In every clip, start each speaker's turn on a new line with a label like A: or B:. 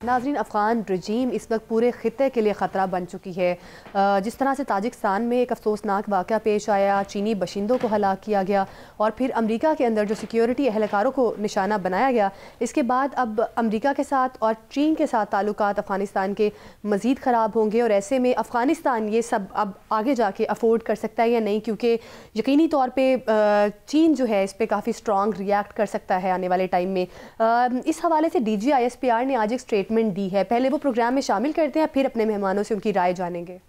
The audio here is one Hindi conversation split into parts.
A: नाज़रीन, अफ़गान रजीम इस वक्त पूरे ख़ित्ते के लिए ख़तरा बन चुकी है। जिस तरह से ताजिकिस्तान में एक अफसोसनाक वाक़या पेश आया, चीनी बशिंदों को हलाक किया गया और फिर अमरीका के अंदर जो सिक्योरिटी एहलकारों को निशाना बनाया गया, इसके बाद अब अमरीका के साथ और चीन के साथ ताल्लुकात अफ़गानिस्तान के मज़ीद ख़राब होंगे। और ऐसे में अफ़गानिस्तान ये सब अब आगे जाके अफोर्ड कर सकता है या नहीं, क्योंकि यकीनी तौर पर चीन जो है इस पर काफ़ी स्ट्रॉन्ग रिएक्ट कर सकता है आने वाले टाइम में। इस हवाले से DGISPR ने आज एक स्टेटमेंट दी है। पहले वो प्रोग्राम में शामिल करते हैं, फिर अपने मेहमानों से उनकी राय जानेंगे।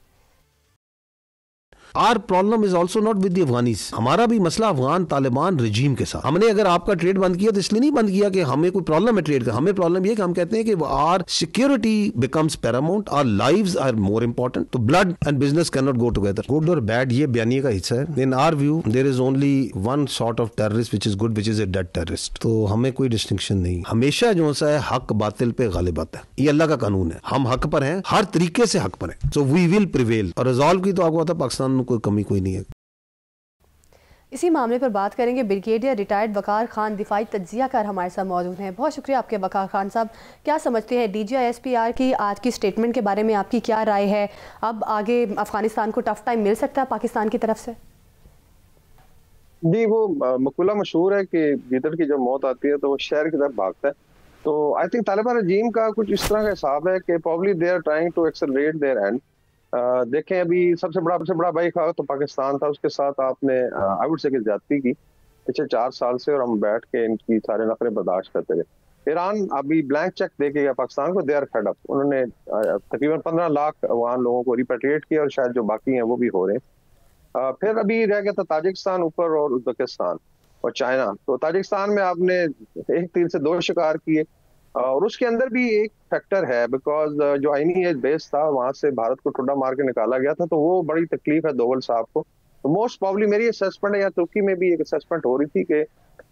B: Our problem is also not with the Afghanis. हमारा भी मसला अफगान तालिबान रजीम के साथ। हमने अगर आपका ट्रेड बंद किया तो इसलिए नहीं बंद किया कि हमें कोई प्रॉब्लम है ट्रेड का। हमें प्रॉब्लम ये कि हम कहते हैं कि our security becomes paramount, our lives are more important. तो blood and business can not go together. Good और बैड ये बयानी का हिस्सा है। In our view there is only one sort of terrorist which is good, which is a dead terrorist. तो हमें कोई डिस्टिंक्शन नहीं। हमेशा जो सा है हक बातिल पे गालिब आता है, ये अल्लाह का कानून है। हम हक पर हैं, हर तरीके से हक पर हैं। So we will prevail. और रिजॉल्व की तो आपको पता पाकिस्तान में कोई कमी कोई नहीं है।
A: इसी मामले पर बात करेंगे। ब्रिगेडियर रिटायर्ड वकार खान दिफाई तज्जियाकार हमारे साथ मौजूद हैं। बहुत शुक्रिया आपके वकार खान साहब। क्या समझते हैं DGISPR की आज की स्टेटमेंट के बारे में, आपकी क्या राय है? अब आगे अफगानिस्तान को टफ टाइम मिल सकता है पाकिस्तान की तरफ से?
C: जी, वो मकूला मशहूर है कि गीदड़ की जब मौत आती है तो वो शहर की तरफ भागता है। तो आई थिंक तालिबान रजीम का कुछ इस तरह का हिसाब है कि probably they are trying to accelerate their end. देखें, अभी सबसे बड़ा भाई था तो पाकिस्तान था, उसके साथ आपने आई वुड से कि ज्यादती की पिछले 4 साल से, और हम बैठ के इनकी सारे नखरे बर्दाश्त करते रहे। ईरान अभी ब्लैंक चेक दे के गया पाकिस्तान को, दे आर फेड अप। उन्होंने तकरीबन 15 लाख अफगान लोगों को रिपेट्रिएट किया और शायद जो बाकी हैं वो भी हो रहे हैं। फिर अभी रह गया था ताजिकिस्तान ऊपर और उज्बेकिस्तान और चाइना। तो ताजिकिस्तान में आपने एक तीर से 2 शिकार किए, और उसके अंदर भी एक फैक्टर है बिकॉज जो आईनी बेस था वहां से भारत को ठुड्डा मार के निकाला गया था, तो वो बड़ी तकलीफ है दोवल साहब को। तो मोस्ट प्रॉब्ली मेरी असेसमेंट है, या तुर्की में भी एक असेसमेंट हो रही थी कि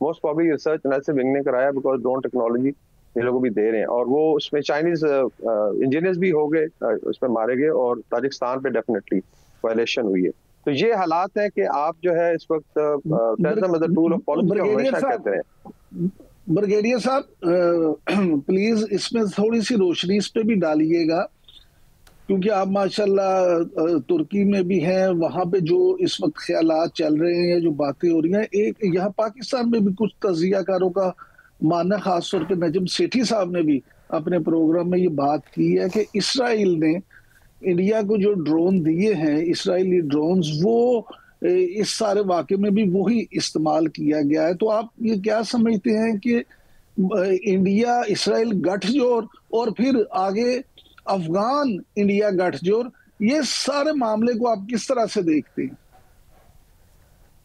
C: most probably research national wing ने कराया बिकॉज ड्रोन टेक्नोलॉजी ये लोग भी दे रहे हैं, और वो उसमें चाइनीज इंजीनियर्स भी हो गए, उसमें मारे गए, और ताजिकिस्तान पे डेफिनेटली वायलेशन हुई है। तो ये हालात है कि आप जो है इस वक्त terrorism as a tool of politics हमेशा कहते हैं।
D: ब्रिगेडियर साहब प्लीज इसमें थोड़ी सी रोशनी इस पे भी डालिएगा, क्योंकि आप माशाल्लाह तुर्की में भी हैं, वहां पे जो इस वक्त ख्यालात चल रहे हैं, जो बातें हो रही हैं, एक यहाँ पाकिस्तान में भी कुछ तज्जियाकारों का मानना, खासतौर पे नजम सेठी साहब ने भी अपने प्रोग्राम में ये बात की है कि इसराइल ने इंडिया को जो ड्रोन दिए हैं, इसराइली ड्रोन्स, वो इस सारे वाक़े में भी वही इस्तेमाल किया गया है। तो आप ये क्या समझते हैं कि इंडिया इसराइल गठजोड़ और फिर आगे अफगान इंडिया गठजोड़, ये सारे मामले को आप किस तरह से देखते हैं?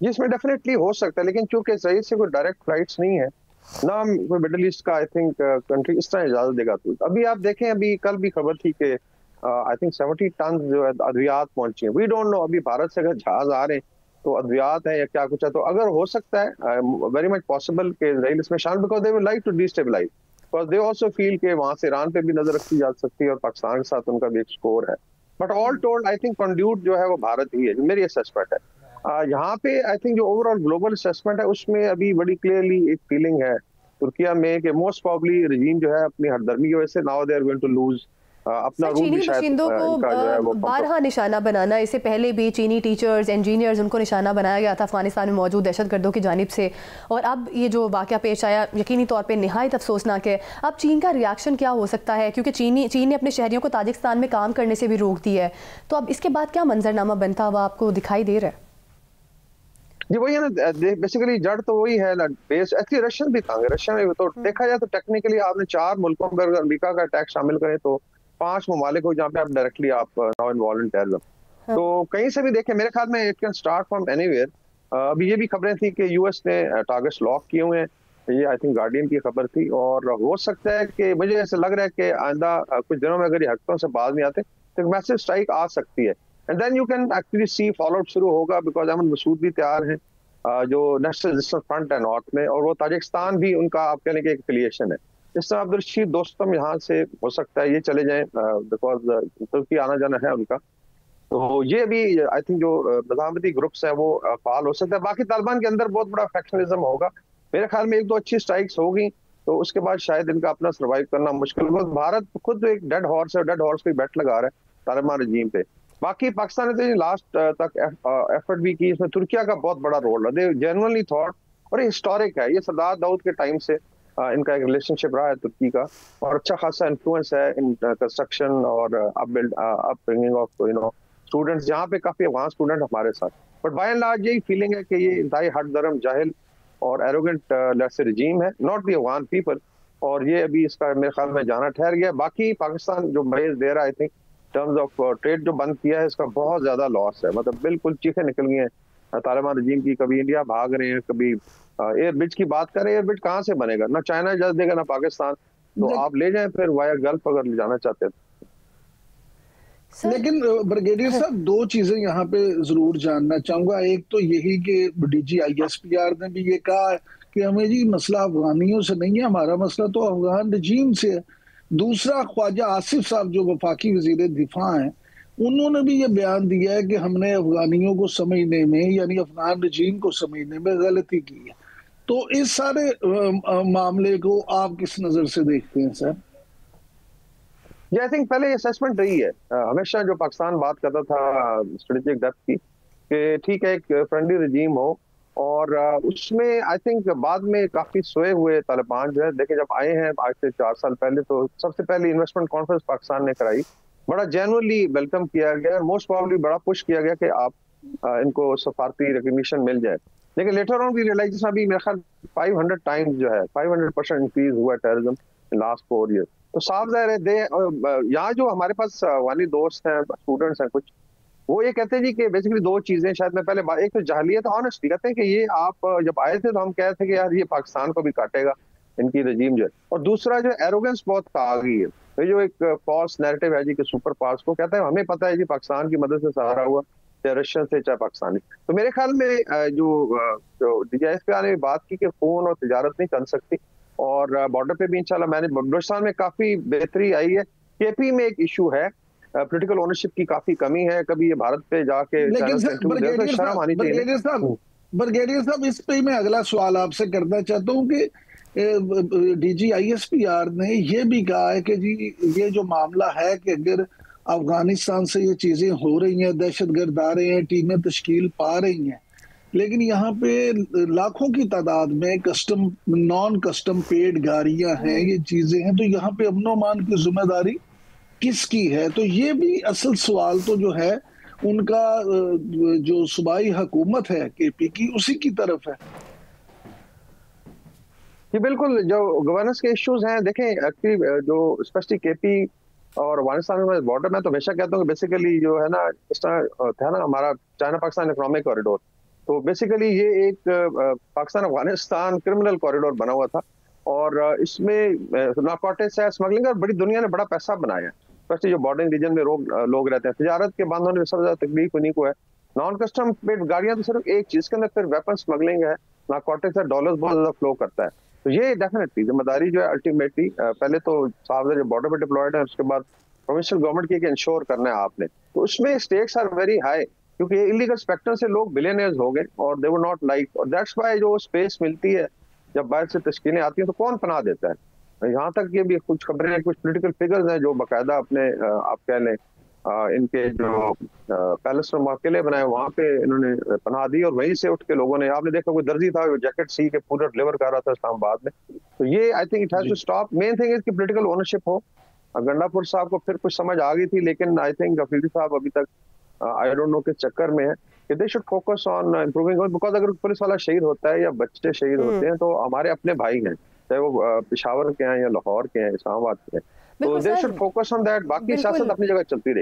C: जिसमें डेफिनेटली हो सकता है, लेकिन चूंकि इसराइल से कोई डायरेक्ट फ्लाइट्स नहीं है ना, कोई मिडल ईस्ट का आई थिंक कंट्री इस तरह इजाजत देगा। तो अभी आप देखें, अभी कल भी खबर थी कि आई थिंक 70 टन जो है अद्वियात पहुंची है। वी डोंट नो अभी भारत से अगर जहाज आ रहे हैं तो अद्वियात है या क्या कुछ है। तो अगर हो सकता है वेरी मच पॉसिबल कि इजराइल इसमें शामिल, because they will like to destabilise, because they also feel कि वहां से ईरान पे भी नजर रखी जा सकती है और पाकिस्तान के साथ उनका भी एक स्कोर है। But all told I think conduit जो है वो भारत ही है, मेरी असेसमेंट है। यहाँ पे आई थिंक जो ओवरऑल ग्लोबल असेसमेंट है उसमें अभी बड़ी क्लियरली एक फीलिंग है तुर्किया में कि मोस्ट प्रॉब्ली रजीम जो है अपनी हरदर्मी की वजह से now they are going to lose अपना रूल भी शायद
A: को बारहा निशाना बनाना। इससे पहले भी चीनी टीचर्स, इंजीनियर्स, उनको निशाना बनाया गया था अफगानिस्तान में मौजूद दहशतगर्दों की जानिब से। और अब ये जो वाक़या पेश आया यकीनी तौर पे निहायत अफसोसनाक है। अब चीन का रिएक्शन क्या हो सकता है, क्योंकि चीन ने अपने शहरियों को ताजिकिस्तान में काम करने से भी रोक दिया है। तो अब इसके बाद क्या मंजरनामा बनता हुआ आपको दिखाई दे रहा है?
C: जी वही है ना, बेसिकली जड़ तो वही है ना, बेस एक्चुअली रशियन भी था। रशिया में तो देखा जाए तो टेक्निकली आपने 4 मुल्कों पर अगर अमेरिका का अटैक शामिल करें तो 5 ममालिक हो जहाँ पे आप डायरेक्टली आप नाउ इन्वॉल्व इन टेररिज्म। तो कहीं से भी देखें, मेरे ख्याल में it can start from anywhere. अभी ये भी खबरें थी कि यूएस ने टारगेट्स लॉक किए हुए हैं, ये आई थिंक गार्डियन की खबर थी। और हो सकता है कि मुझे ऐसा लग रहा है कि आइंदा कुछ दिनों में अगर ये हरकतों से बाज नहीं आते तो मैसिव स्ट्राइक आ सकती है, and then you can actually see fallout शुरू होगा, बिकॉज अहमद मसूद भी तैयार है जो नेशनल रेजिस्टेंस फ्रंट है नॉर्थ में, और वो ताजिकिस्तान भी उनका आप कहने की एक एफिलिएशन है। इस तरह अब्दुल रशीद दोस्तम यहाँ से हो सकता है ये चले जाएं, बिकॉज तुर्की आना जाना है उनका। तो ये भी आई थिंक जो मज़ामती ग्रुप्स हैं वो फाल हो सकता है। बाकी तालिबान के अंदर बहुत बड़ा फैक्शनिज्म होगा। मेरे ख्याल में 1-2 अच्छी स्ट्राइक्स होगी तो उसके बाद शायद इनका अपना सर्वाइव करना मुश्किल होगा। भारत खुद एक डेड हॉर्स है, डेड हॉर्स पे बैट लगा रहा है तालिबान रजीम पे। बाकी पाकिस्तान ने तो लास्ट तक एफर्ट भी की, इसमें तुर्किया का बहुत बड़ा रोल है। दे जेन्युइनली थॉट, और ये हिस्टोरिक है, ये सरदार दाऊद के टाइम से इनका एक रिलेशनशिप रहा है तुर्की का, और अच्छा खासा इन्फ्लुएंस है इन कंस्ट्रक्शन और अपब्रिंगिंग ऑफ स्टूडेंट्स, यहाँ पे काफी अफगान स्टूडेंट हमारे साथ। बट बाय एंड लार्ज यही फीलिंग है कि ये इंतहाई हट धर्म जाहिल और एरोगेंट लेट्स रजीम है, नॉट द अफगान पीपल, और ये अभी इसका मेरे ख्याल में जाना ठहर गया। बाकी पाकिस्तान जो मैज दे रहा है, I think terms of trade जो बंद किया है, इसका बहुत ज्यादा लॉस है, मतलब बिल्कुल चीखें निकल गई हैं तालिबान रजीम की। कभी इंडिया भाग रहे हैं, कभी एयर ब्रिज की बात करें, एयर ब्रिज कहाँ से बनेगा, ना चाइना इजाजत देगा ना पाकिस्तान, तो आप ले जाएं फिर वाया गल्फ अगर ले जाना चाहते हैं।
D: लेकिन ब्रिगेडियर साहब, दो चीजें यहाँ पे जरूर जानना चाहूंगा। एक तो यही कि DGISPR ने भी ये कहा कि हमें जी मसला अफगानियों से नहीं है, हमारा मसला तो अफगान रजीम से है। दूसरा, ख्वाजा आसिफ साहब जो वफाकी वजीर दिफा हैं, उन्होंने भी ये बयान दिया है कि हमने अफगानियों को समझने में, यानी अफगान रजीम को समझने में गलती की है। तो इस सारे मामले को आप किस नजर से देखते हैं सर?
C: आई थिंक पहले असेसमेंट रही है, हमेशा जो पाकिस्तान बात करता था स्ट्रेटेजिक डेप्थ की, कि ठीक है एक फ्रेंडली रजीम हो, और उसमें आई थिंक बाद में काफी सोए हुए तालिबान जो है, देखिए जब आए हैं आज से 4 साल पहले, तो सबसे पहले इन्वेस्टमेंट कॉन्फ्रेंस पाकिस्तान ने कराई, बड़ा जेन्युइनली वेलकम किया गया, और मोस्ट प्रोबेबली बड़ा पुश किया गया कि आप इनको सफारती रिकग्निशन मिल जाए। लेकिन लेटर ऑन वी रियलाइजेशन, अभी मेरे ख्याल 500 टाइम्स जो है 500% इंक्रीज हुआ टेररिज्म इन लास्ट 4 ईयर। तो साफ जाहिर है यहाँ जो हमारे पास वानी दोस्त हैं, स्टूडेंट्स हैं कुछ, वो ये कहते हैं जी कि बेसिकली 2 चीजें, शायद मैं पहले एक तो जहलियत, ऑनेस्टी, कहते हैं कि ये आप जब आए थे तो हम कह रहे थे कि यार ये पाकिस्तान को भी काटेगा इनकी रजीम जो है, और दूसरा जो एरोगेंस बहुत आ गई है, ये जो एक फॉल्स नैरेटिव है जी कि सुपर पावर्स को कहते हैं हमें पता है जी पाकिस्तान की मदद से सहारा हुआ, चाहे रशियन से चाहे पाकिस्तानी। तो मेरे ख्याल में जो DGISPR ने बात की कि फोन और तिजारत नहीं कर सकती, और बॉर्डर पे भी इंशाल्लाह मैंने बलूचिस्तान में काफी बेहतरी आई है। KP में एक इशू है, पॉलिटिकल ओनरशिप की काफी कमी है, कभी ये भारत पे जाके शर्म आनी चाहिए।
D: ब्रिगेडियर साहब, इस पे मैं अगला सवाल आपसे करना चाहता हूँ कि DGISPR ने ये भी कहा है कि जी ये जो मामला है कि अगर अफगानिस्तान से ये चीजें हो रही हैं, दहशतगर्द आ रहे हैं, टीमें तश्कील पा रही हैं, लेकिन यहाँ पे लाखों की तादाद में कस्टम नॉन कस्टम पेड गाड़ियां हैं, ये चीजें हैं, तो यहाँ पे अमनो अमान की जिम्मेदारी किसकी है? तो ये भी असल सवाल तो जो है उनका जो सूबाई हुकूमत है KP की, उसी की तरफ है।
C: जी बिल्कुल, जो गवर्नेंस के इश्यूज हैं, देखें एक्चुअली जो स्पेशली KP और अफगानिस्तान में बॉर्डर में, तो हमेशा कहता हूँ कि बेसिकली जो है ना, इस तरह था ना हमारा चाइना पाकिस्तान इकोनॉमिक कॉरिडोर, तो बेसिकली ये एक पाकिस्तान अफगानिस्तान क्रिमिनल कॉरिडोर बना हुआ था, और इसमें नारकोटिक्स है, स्मगलिंग, और बड़ी दुनिया ने बड़ा पैसा बनाया है, स्पेशली जो बॉर्डरिंग रीजन में लोग रहते हैं। तिजारत के बंद होने में सबसे ज्यादा तकलीफ उन्हीं को है। नॉन कस्टम पेड गाड़ियां तो सिर्फ एक चीज के अंदर, फिर वेपन स्मगलिंग है, नारकोटिक्स है, डॉलर्स बहुत ज्यादा फ्लो करता है। तो ये डेफिनेटली जिम्मेदारी जो है अल्टीमेटली पहले तो साहब जो बॉर्डर पे डिप्लॉयड है, उसके बाद प्रोविंशियल गवर्नमेंट की इंश्योर करना है आपने, तो उसमें स्टेक्स आर वेरी हाई, क्योंकि इलीगल स्पेक्टर से लोग बिलियनियर्स हो गए, और दे वुड नॉट लाइक, और दैट्स व्हाई जो स्पेस मिलती है जब बाहर से तश्कीलें आती हैं तो कौन पनाह देता है। यहाँ तक ये भी कुछ खबरें, कुछ पॉलिटिकल फिगर्स हैं जो बाकायदा अपने आप कह लें इनके जो पैलेस में किले बनाए वहां पे इन्होंने पनाह दी, और वहीं से उठ के लोगों ने, आपने देखा कोई दर्जी था जैकेट सी के पूरा डिलीवर कर रहा था इस्लामाबाद में। तो ये I think it has to stop. Main thing is कि पॉलिटिकल ओनरशिप हो। गंडापुर साहब को फिर कुछ समझ आ गई थी, लेकिन आई थिंक अफरीदी साहब अभी तक आई डोंट नो किस चक्कर में है कि they should focus on improving, because अगर पुलिस वाला शहीद होता है या बच्चे शहीद होते हैं तो हमारे अपने भाई हैं, चाहे वो पेशावर के हैं या लाहौर के हैं, इस्लामाबाद के हैं, तो they should focus on that. बाकी सियासत अपनी जगह चलती रही।